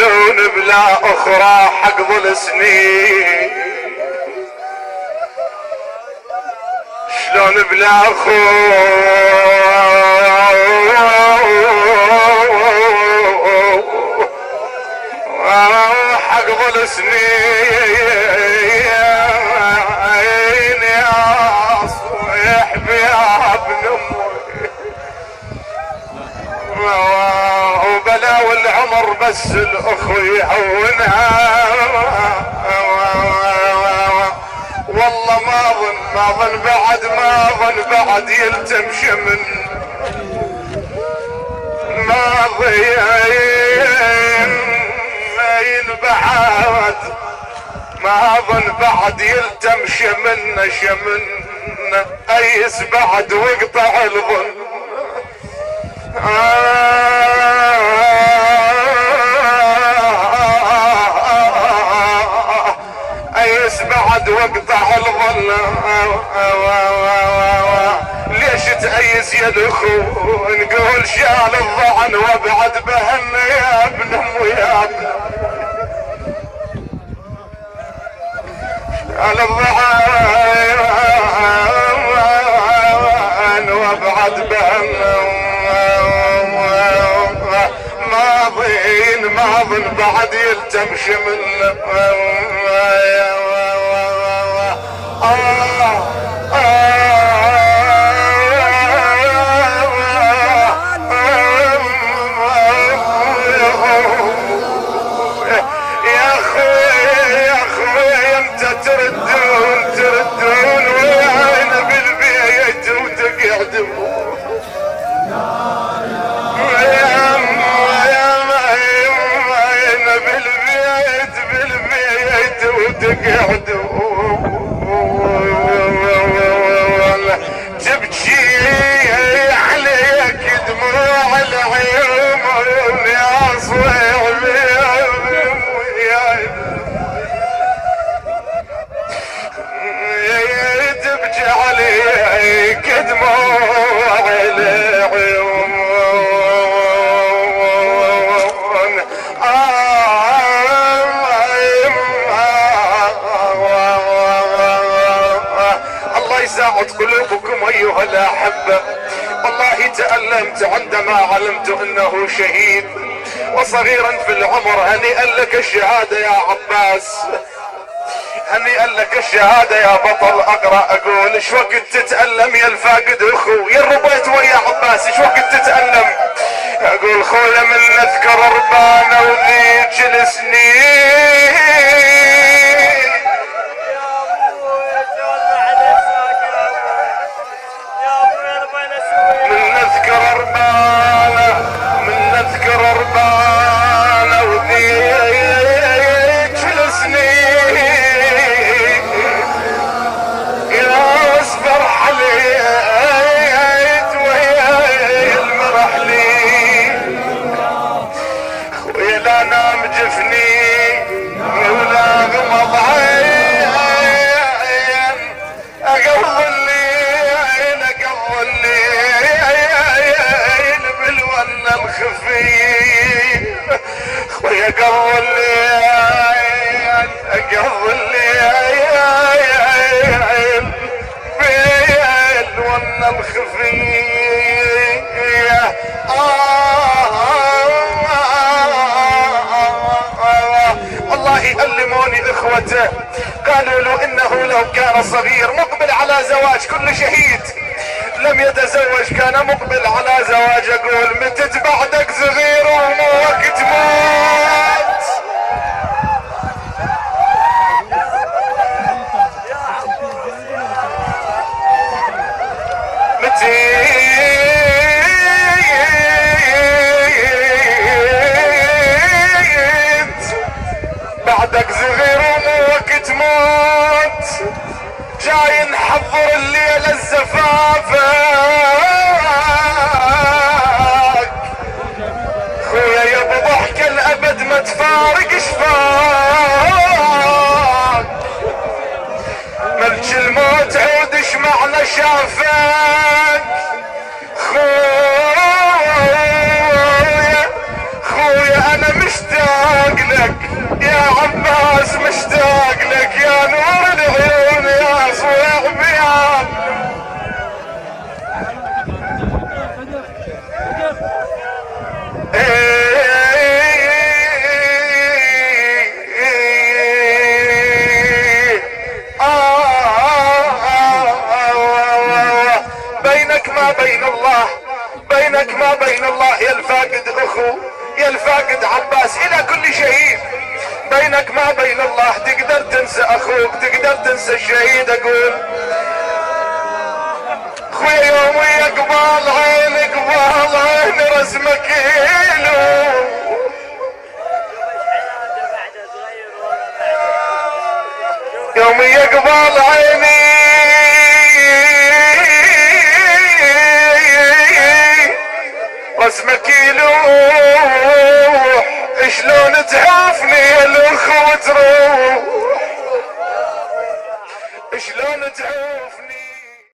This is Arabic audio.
شلون بلا اخرى حقض السنين، شلون بلا حقض السنين يا صيح بيا ابن امي، وبلا والعمر بس الاخو يهونها، والله ما ظن بعد يلتم شمن، ما بعد ما ظن بعد يلتم شمن ايس بعد واقطع الظن، ايس بعد واقطع الظن، ليش تأيس يا الاخو نقول شال الظعن وابعد بهن يا ابن امي يا ابن شال الظعن وابعد بهن، ماضٍ بعد يلتم شمل، يا اخوي امتى تردون ويانا بالبيت وتقعدون، بالبيت وتقعدون تبكي عليك دموع العيون يا صيح تبكي عليك دموع العيون، الله يساعد قلوبكم ايها الاحبة. والله تألمت عندما علمت انه شهيد وصغيرا في العمر. هنيئا لك الشهادة يا عباس، هنيئا لك الشهادة يا بطل. اقرأ اقول ايش وقت تتألم يا الفاقد اخو، يا ربيت ويا عباس ايش وقت تتألم. اقول خوله من نذكر ربانا وذيك السنين، من نذكر ربانا وذيك السنين، يا اصبر حليت ويا المرحلين، خويا لا نام جفني ولا غمض عين، اقض الليل بالونه الخفي، خويا اقض الليل بالونه الخفيه. والله علموني اخوته قالوا له انه لو كان صغير مقبل على زواج، كل شهيد لم يتزوج كان مقبل على زواج. اقول متت بعدك صغير ومو وقت موت، بعدك صغير ومو وقت موت، جاي نحضر الليلة الزفافك خويا يا ابو ضحك بينك ما بين الله تقدر تنسى اخوك، تقدر تنسى الشهيد. اقول خويا يوم يقبل عين قبال عين رسمك يلو، يوم يقبل عيني رسمك يلوح، شلون تعافني الاخوة تروح، شلون تعافني.